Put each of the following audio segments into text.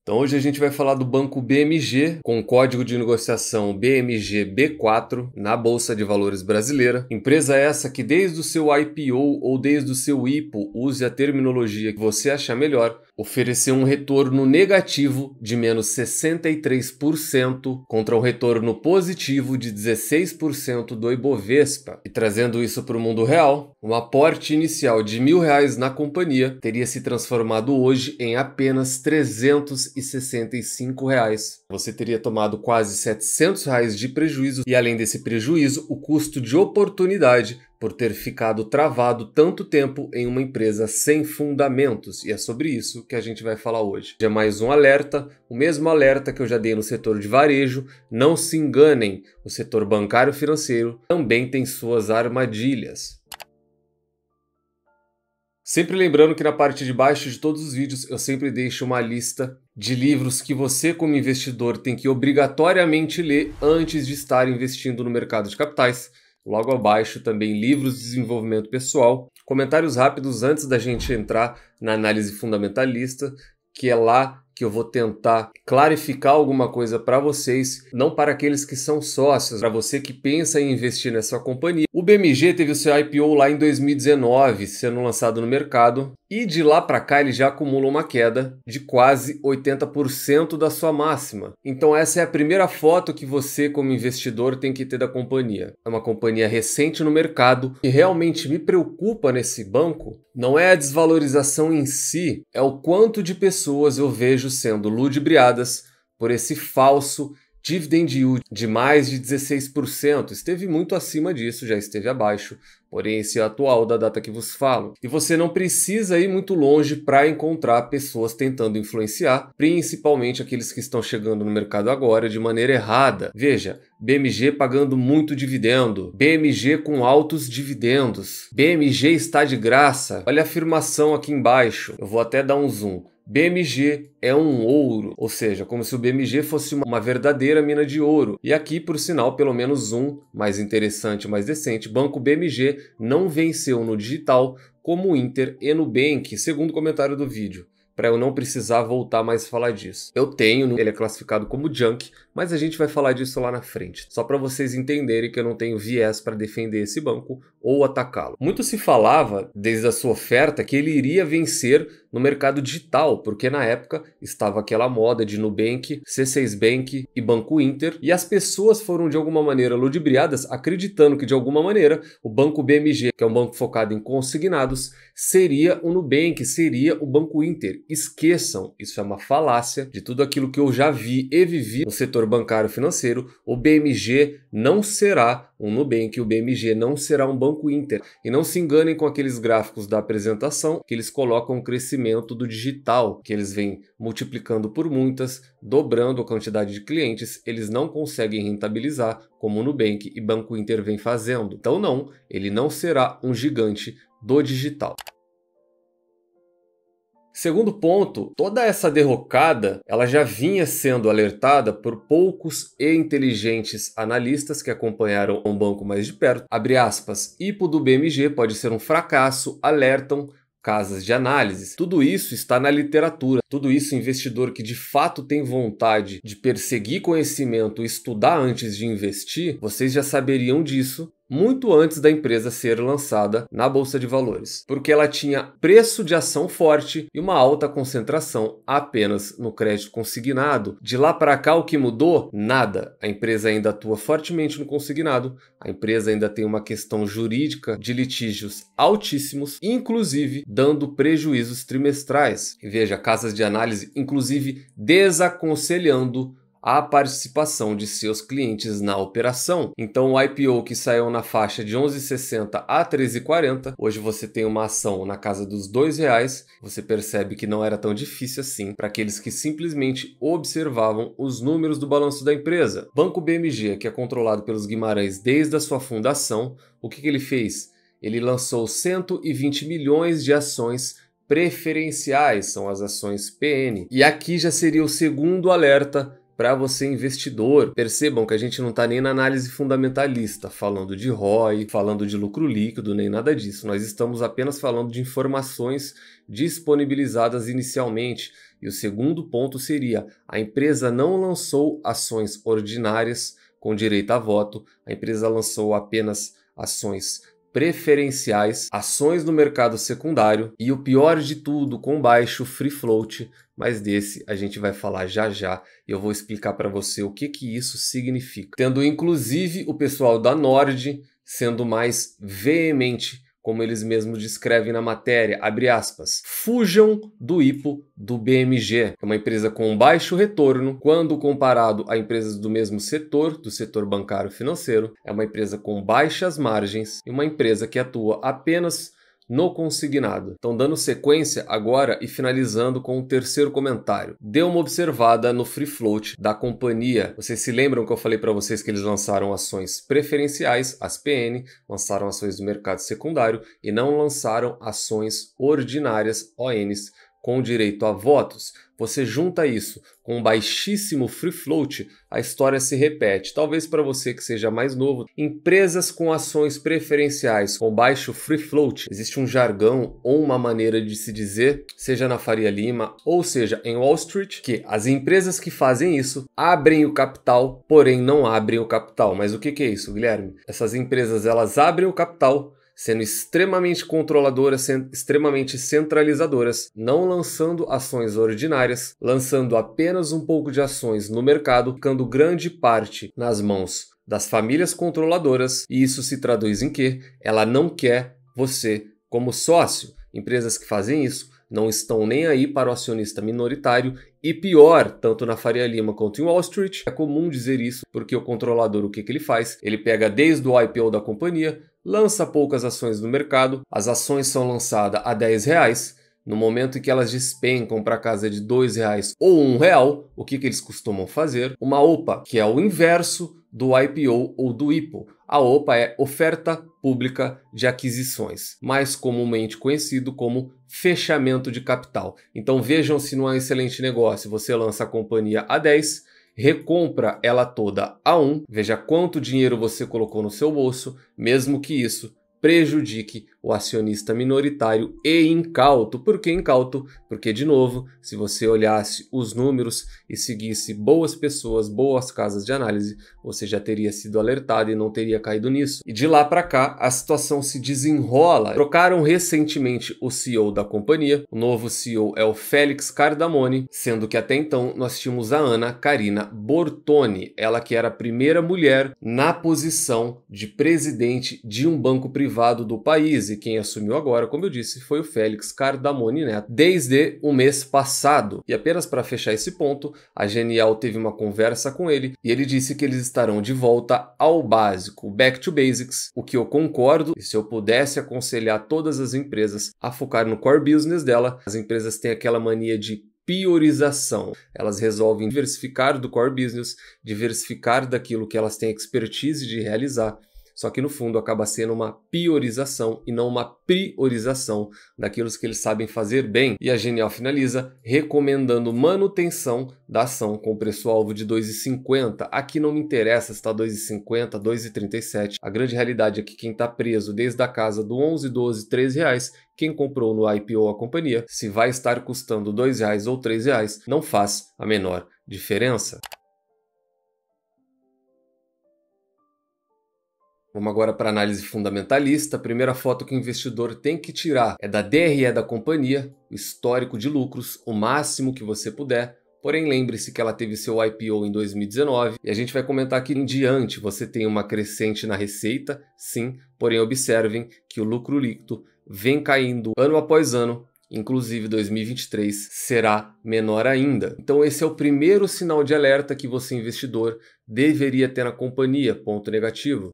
Então hoje a gente vai falar do Banco BMG, com código de negociação BMGB4 na Bolsa de Valores brasileira. Empresa essa que desde o seu IPO ou desde o seu IPO, use a terminologia que você achar melhor, ofereceu um retorno negativo de menos 63% contra um retorno positivo de 16% do Ibovespa. E trazendo isso para o mundo real, um aporte inicial de R$1.000 na companhia teria se transformado hoje em apenas R$365. Você teria tomado quase R$700 de prejuízo e, além desse prejuízo, o custo de oportunidade por ter ficado travado tanto tempo em uma empresa sem fundamentos. E é sobre isso que a gente vai falar hoje. É mais um alerta, o mesmo alerta que eu já dei no setor de varejo. Não se enganem, o setor bancário financeiro também tem suas armadilhas. Sempre lembrando que na parte de baixo de todos os vídeos eu sempre deixo uma lista de livros que você, como investidor, tem que obrigatoriamente ler antes de estar investindo no mercado de capitais. Logo abaixo também livros de desenvolvimento pessoal. Comentários rápidos antes da gente entrar na análise fundamentalista, que é lá que eu vou tentar clarificar alguma coisa para vocês, não para aqueles que são sócios, para você que pensa em investir nessa companhia. O BMG teve o seu IPO lá em 2019, sendo lançado no mercado, e de lá para cá ele já acumula uma queda de quase 80% da sua máxima. Então essa é a primeira foto que você, como investidor, tem que ter da companhia. É uma companhia recente no mercado. O que realmente me preocupa nesse banco não é a desvalorização em si, é o quanto de pessoas eu vejo sendo ludibriadas por esse falso dividend yield de mais de 16%. Esteve muito acima disso, já esteve abaixo, porém esse é o atual da data que vos falo. E você não precisa ir muito longe para encontrar pessoas tentando influenciar, principalmente aqueles que estão chegando no mercado agora de maneira errada. Veja, BMG pagando muito dividendo, BMG com altos dividendos, BMG está de graça. Olha a afirmação aqui embaixo, eu vou até dar um zoom. BMG é um ouro, ou seja, como se o BMG fosse uma verdadeira mina de ouro. E aqui, por sinal, pelo menos um mais interessante, mais decente, Banco BMG não venceu no digital como o Inter e Nubank, segundo o comentário do vídeo, para eu não precisar voltar mais a falar disso. Eu tenho, ele é classificado como junk, mas a gente vai falar disso lá na frente, só para vocês entenderem que eu não tenho viés para defender esse banco ou atacá-lo. Muito se falava, desde a sua oferta, que ele iria vencer no mercado digital, porque na época estava aquela moda de Nubank, C6 Bank e Banco Inter, e as pessoas foram de alguma maneira ludibriadas, acreditando que de alguma maneira o Banco BMG, que é um banco focado em consignados, seria o Nubank, seria o Banco Inter. Esqueçam, isso é uma falácia de tudo aquilo que eu já vi e vivi no setor bancário financeiro. O BMG não será um Nubank, o BMG não será um Banco Inter. E não se enganem com aqueles gráficos da apresentação que eles colocam o crescimento do digital, que eles vêm multiplicando por muitas, dobrando a quantidade de clientes, eles não conseguem rentabilizar como o Nubank e Banco Inter vem fazendo. Então não, ele não será um gigante do digital. Segundo ponto, toda essa derrocada ela já vinha sendo alertada por poucos e inteligentes analistas que acompanharam o banco mais de perto. Abre aspas, IPO do BMG pode ser um fracasso, alertam casas de análise. Tudo isso está na literatura. Tudo isso, investidor que de fato tem vontade de perseguir conhecimento e estudar antes de investir, vocês já saberiam disso muito antes da empresa ser lançada na Bolsa de Valores, porque ela tinha preço de ação forte e uma alta concentração apenas no crédito consignado. De lá para cá, o que mudou? Nada. A empresa ainda atua fortemente no consignado, a empresa ainda tem uma questão jurídica de litígios altíssimos, inclusive dando prejuízos trimestrais. E veja, casas de análise, inclusive desaconselhando a participação de seus clientes na operação. Então o IPO que saiu na faixa de 11,60 a 13,40, hoje você tem uma ação na casa dos R$2, você percebe que não era tão difícil assim para aqueles que simplesmente observavam os números do balanço da empresa. Banco BMG, que é controlado pelos Guimarães desde a sua fundação, o que ele fez? Ele lançou 120 milhões de ações preferenciais, são as ações PN. E aqui já seria o segundo alerta para você investidor. Percebam que a gente não está nem na análise fundamentalista, falando de ROI, falando de lucro líquido, nem nada disso. Nós estamos apenas falando de informações disponibilizadas inicialmente. E o segundo ponto seria: a empresa não lançou ações ordinárias com direito a voto, a empresa lançou apenas ações preferenciais, ações no mercado secundário e o pior de tudo, com baixo free float, mas desse a gente vai falar já já e eu vou explicar para você o que isso significa. Tendo inclusive o pessoal da Nord sendo mais veemente, como eles mesmos descrevem na matéria, abre aspas, fujam do IPO do BMG. É uma empresa com baixo retorno, quando comparado a empresas do mesmo setor, do setor bancário financeiro, é uma empresa com baixas margens e uma empresa que atua apenas no consignado. Então, dando sequência agora e finalizando com o terceiro comentário. Dê uma observada no free float da companhia. Vocês se lembram que eu falei para vocês que eles lançaram ações preferenciais, as PN, lançaram ações do mercado secundário e não lançaram ações ordinárias, ONs, com direito a votos. Você junta isso com um baixíssimo free float, a história se repete. Talvez para você que seja mais novo, empresas com ações preferenciais com baixo free float, existe um jargão ou uma maneira de se dizer, seja na Faria Lima ou seja em Wall Street, que as empresas que fazem isso abrem o capital, porém não abrem o capital. Mas o que é isso, Guilherme? Essas empresas elas abrem o capital, sendo extremamente controladoras, extremamente centralizadoras, não lançando ações ordinárias, lançando apenas um pouco de ações no mercado, ficando grande parte nas mãos das famílias controladoras, e isso se traduz em que ela não quer você como sócio. Empresas que fazem isso não estão nem aí para o acionista minoritário e pior, tanto na Faria Lima quanto em Wall Street, é comum dizer isso porque o controlador, o que ele faz? Ele pega desde o IPO da companhia, lança poucas ações no mercado, as ações são lançadas a R$10, no momento em que elas despencam para casa de R$2 ou R$1, o que eles costumam fazer? Uma OPA, que é o inverso do IPO ou do IPO. A OPA é Oferta Pública de Aquisições, mais comumente conhecido como fechamento de capital. Então vejam se não é um excelente negócio. Você lança a companhia a 10, recompra ela toda a 1, veja quanto dinheiro você colocou no seu bolso, mesmo que isso prejudique o acionista minoritário e incauto. Por que incauto? Porque, de novo, se você olhasse os números e seguisse boas pessoas, boas casas de análise, você já teria sido alertado e não teria caído nisso. E de lá para cá, a situação se desenrola. Trocaram recentemente o CEO da companhia. O novo CEO é o Félix Cardamone, sendo que até então nós tínhamos a Ana Carina Bortoni, ela que era a primeira mulher na posição de presidente de um banco privado do país. E quem assumiu agora, como eu disse, foi o Félix Cardamone Neto, desde o mês passado. E apenas para fechar esse ponto, a Genial teve uma conversa com ele e ele disse que eles estarão de volta ao básico, back to basics, o que eu concordo. E se eu pudesse aconselhar todas as empresas a focar no core business dela, as empresas têm aquela mania de priorização. Elas resolvem diversificar do core business, diversificar daquilo que elas têm expertise de realizar. Só que no fundo acaba sendo uma priorização e não uma priorização daquilo que eles sabem fazer bem. E a Genial finaliza recomendando manutenção da ação com preço-alvo de 2,50. Aqui não me interessa se está 2,50, 2,37. A grande realidade é que quem está preso desde a casa do 11, 12, 13 reais, quem comprou no IPO a companhia, se vai estar custando R$2 ou R$3, não faz a menor diferença. Vamos agora para a análise fundamentalista. A primeira foto que o investidor tem que tirar é da DRE da companhia, o histórico de lucros, o máximo que você puder. Porém, lembre-se que ela teve seu IPO em 2019 e a gente vai comentar aqui em diante. Você tem uma crescente na receita, sim, porém observem que o lucro líquido vem caindo ano após ano. Inclusive 2023 será menor ainda. Então esse é o primeiro sinal de alerta que você, investidor, deveria ter na companhia. Ponto negativo.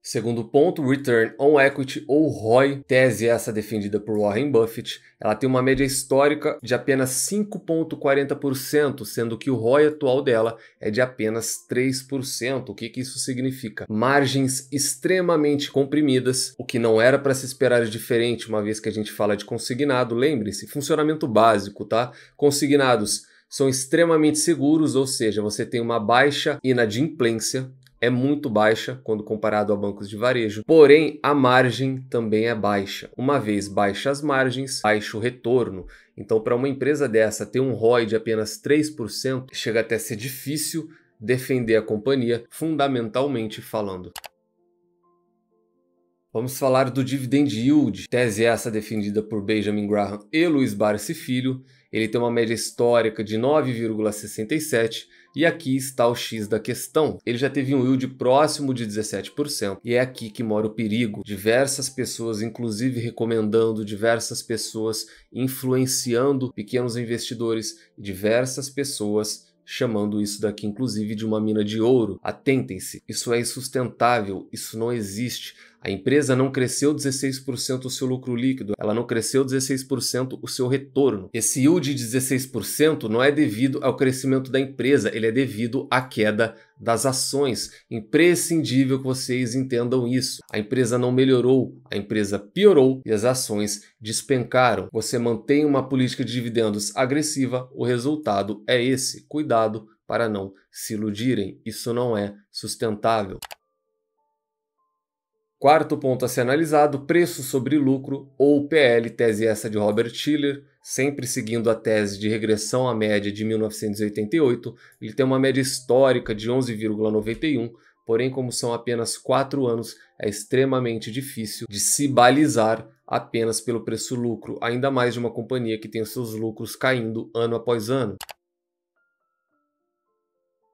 Segundo ponto, Return on Equity ou ROI, tese essa defendida por Warren Buffett, ela tem uma média histórica de apenas 5,40%, sendo que o ROI atual dela é de apenas 3%. O que isso significa? Margens extremamente comprimidas, o que não era para se esperar de diferente, uma vez que a gente fala de consignado. Lembre-se, funcionamento básico, tá? Consignados são extremamente seguros, ou seja, você tem uma baixa inadimplência, é muito baixa quando comparado a bancos de varejo, porém a margem também é baixa. Uma vez baixas as margens, baixo o retorno. Então, para uma empresa dessa ter um ROI de apenas 3%, chega até a ser difícil defender a companhia, fundamentalmente falando. Vamos falar do Dividend Yield, tese essa defendida por Benjamin Graham e Luiz Barsi Filho. Ele tem uma média histórica de 9,67 e aqui está o X da questão. Ele já teve um yield próximo de 17% e é aqui que mora o perigo. Diversas pessoas, inclusive recomendando, diversas pessoas influenciando pequenos investidores, diversas pessoas chamando isso daqui inclusive de uma mina de ouro. Atentem-se, isso é insustentável, isso não existe. A empresa não cresceu 16% o seu lucro líquido, ela não cresceu 16% o seu retorno. Esse yield de 16% não é devido ao crescimento da empresa, ele é devido à queda das ações. Imprescindível que vocês entendam isso. A empresa não melhorou, a empresa piorou e as ações despencaram. Você mantém uma política de dividendos agressiva, o resultado é esse. Cuidado para não se iludirem, isso não é sustentável. Quarto ponto a ser analisado, preço sobre lucro ou PL, tese essa de Robert Shiller, sempre seguindo a tese de regressão à média de 1988. Ele tem uma média histórica de 11,91, porém como são apenas 4 anos, é extremamente difícil de se balizar apenas pelo preço-lucro, ainda mais de uma companhia que tem os seus lucros caindo ano após ano.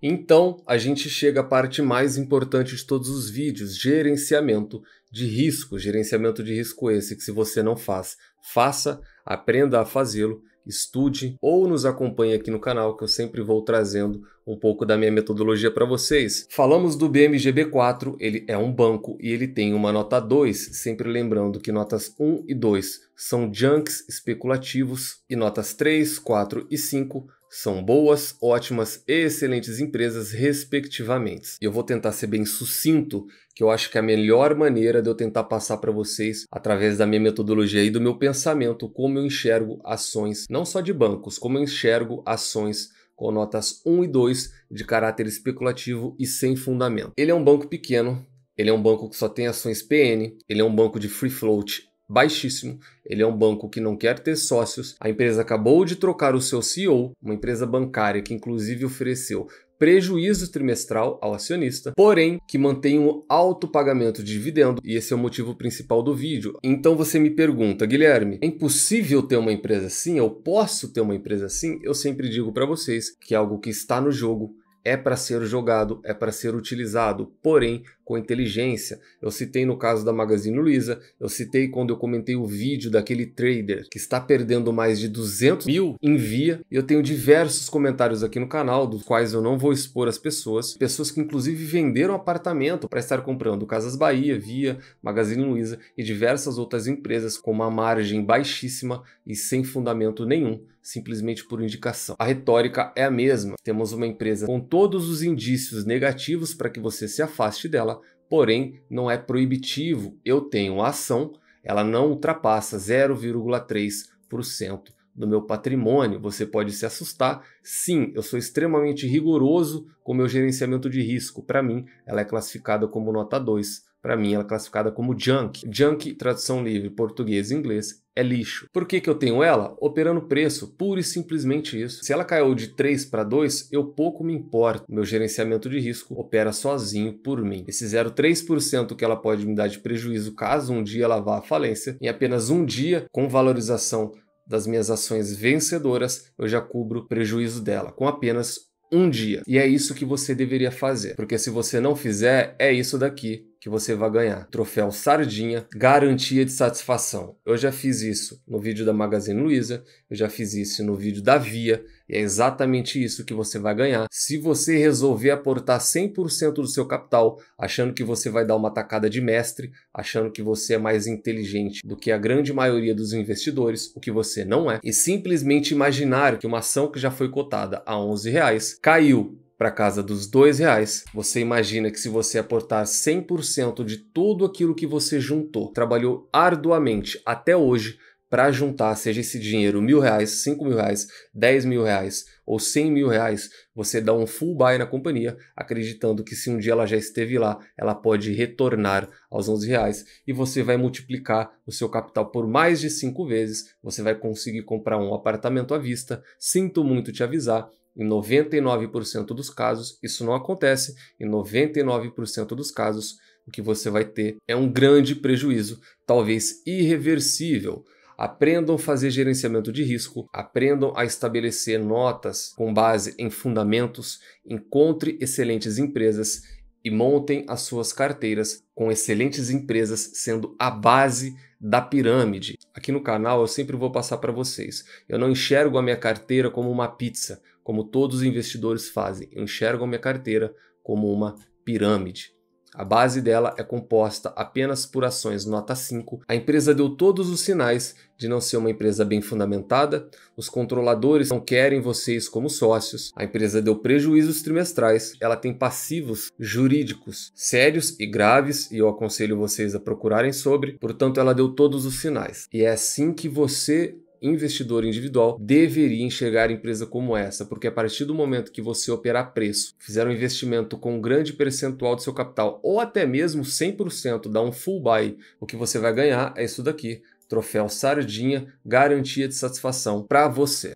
Então, a gente chega à parte mais importante de todos os vídeos, gerenciamento de risco. Gerenciamento de risco esse que se você não faz, faça, aprenda a fazê-lo, estude ou nos acompanhe aqui no canal que eu sempre vou trazendo um pouco da minha metodologia para vocês. Falamos do BMGB4, ele é um banco e ele tem uma nota 2, sempre lembrando que notas 1 e 2 são junks especulativos e notas 3, 4 e 5 são boas, ótimas e excelentes empresas, respectivamente. E eu vou tentar ser bem sucinto, que eu acho que é a melhor maneira de eu tentar passar para vocês, através da minha metodologia e do meu pensamento, como eu enxergo ações, não só de bancos, como eu enxergo ações com notas 1 e 2 de caráter especulativo e sem fundamento. Ele é um banco pequeno, ele é um banco que só tem ações PN, ele é um banco de free float baixíssimo, ele é um banco que não quer ter sócios, a empresa acabou de trocar o seu CEO, uma empresa bancária que inclusive ofereceu prejuízo trimestral ao acionista, porém que mantém um alto pagamento de dividendo, e esse é o motivo principal do vídeo. Então você me pergunta, Guilherme, é impossível ter uma empresa assim? Eu posso ter uma empresa assim? Eu sempre digo para vocês que é algo que está no jogo, é para ser jogado, é para ser utilizado, porém com inteligência. Eu citei no caso da Magazine Luiza, eu citei quando eu comentei o vídeo daquele trader que está perdendo mais de 200 mil em Via, e eu tenho diversos comentários aqui no canal, dos quais eu não vou expor as pessoas que inclusive venderam apartamento para estar comprando Casas Bahia, Via, Magazine Luiza e diversas outras empresas com uma margem baixíssima e sem fundamento nenhum, simplesmente por indicação. A retórica é a mesma, temos uma empresa com todos os indícios negativos para que você se afaste dela, porém não é proibitivo. Eu tenho a ação, ela não ultrapassa 0,3% do meu patrimônio. Você pode se assustar. Sim, eu sou extremamente rigoroso com meu gerenciamento de risco. Para mim, ela é classificada como nota 2. Para mim, ela é classificada como junk. Junk, tradução livre, português e inglês, é lixo. Por que eu tenho ela? Operando preço, pura e simplesmente isso. Se ela caiu de 3 para 2, eu pouco me importo. Meu gerenciamento de risco opera sozinho por mim. Esse 0,3% que ela pode me dar de prejuízo caso um dia ela vá à falência, em apenas um dia, com valorização das minhas ações vencedoras, eu já cubro o prejuízo dela, com apenas um dia. E é isso que você deveria fazer, porque se você não fizer, é isso daqui que você vai ganhar. Troféu Sardinha, garantia de satisfação. Eu já fiz isso no vídeo da Magazine Luiza, eu já fiz isso no vídeo da Via, e é exatamente isso que você vai ganhar se você resolver aportar 100% do seu capital, achando que você vai dar uma tacada de mestre, achando que você é mais inteligente do que a grande maioria dos investidores, o que você não é, e simplesmente imaginar que uma ação que já foi cotada a R$11 caiu para casa dos R$2, você imagina que se você aportar 100% de tudo aquilo que você juntou, trabalhou arduamente até hoje para juntar, seja esse dinheiro R$1.000, R$5.000, R$10.000 ou R$100.000, você dá um full buy na companhia, acreditando que se um dia ela já esteve lá, ela pode retornar aos R$11 e você vai multiplicar o seu capital por mais de 5 vezes, você vai conseguir comprar um apartamento à vista. Sinto muito te avisar, em 99% dos casos isso não acontece, em 99% dos casos o que você vai ter é um grande prejuízo, talvez irreversível. Aprendam a fazer gerenciamento de risco, aprendam a estabelecer notas com base em fundamentos, encontre excelentes empresas e montem as suas carteiras com excelentes empresas sendo a base da pirâmide. Aqui no canal eu sempre vou passar para vocês. Eu não enxergo a minha carteira como uma pizza, como todos os investidores fazem. Eu enxergo a minha carteira como uma pirâmide. A base dela é composta apenas por ações nota 5. A empresa deu todos os sinais de não ser uma empresa bem fundamentada. Os controladores não querem vocês como sócios. A empresa deu prejuízos trimestrais. Ela tem passivos jurídicos sérios e graves e eu aconselho vocês a procurarem sobre. Portanto, ela deu todos os sinais. E é assim que você, investidor individual, deveria enxergar a empresa como essa, porque a partir do momento que você operar preço, fizer um investimento com um grande percentual do seu capital, ou até mesmo 100%, dar um full buy, o que você vai ganhar é isso daqui, troféu Sardinha, garantia de satisfação para você.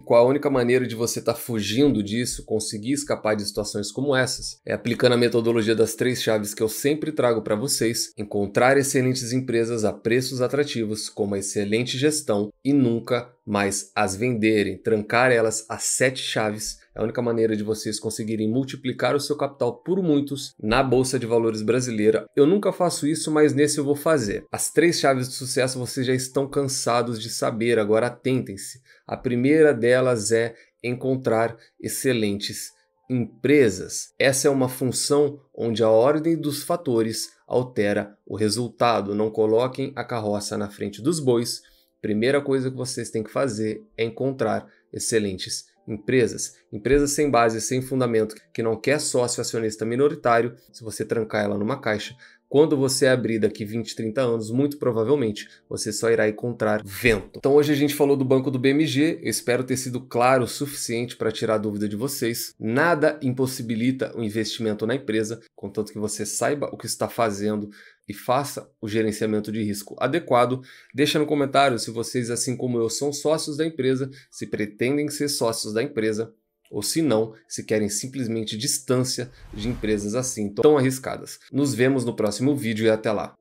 Qual a única maneira de você estar fugindo disso, conseguir escapar de situações como essas, é aplicando a metodologia das 3 chaves que eu sempre trago para vocês: encontrar excelentes empresas a preços atrativos, com uma excelente gestão e nunca mais as venderem, trancar elas a 7 chaves. É a única maneira de vocês conseguirem multiplicar o seu capital por muitos na Bolsa de Valores brasileira. Eu nunca faço isso, mas nesse eu vou fazer. As 3 chaves de sucesso vocês já estão cansados de saber, agora atentem-se. A primeira delas é encontrar excelentes empresas. Essa é uma função onde a ordem dos fatores altera o resultado. Não coloquem a carroça na frente dos bois. Primeira coisa que vocês têm que fazer é encontrar excelentes empresas. Empresas sem base, sem fundamento, que não quer sócio acionista minoritário. Se você trancar ela numa caixa, quando você abrir daqui 20, 30 anos, muito provavelmente você só irá encontrar vento. Então hoje a gente falou do banco do BMG, eu espero ter sido claro o suficiente para tirar a dúvida de vocês. Nada impossibilita o investimento na empresa, contanto que você saiba o que está fazendo e faça o gerenciamento de risco adequado. Deixa no comentário se vocês, assim como eu, são sócios da empresa, se pretendem ser sócios da empresa, ou se não, se querem simplesmente distância de empresas assim tão arriscadas. Nos vemos no próximo vídeo e até lá.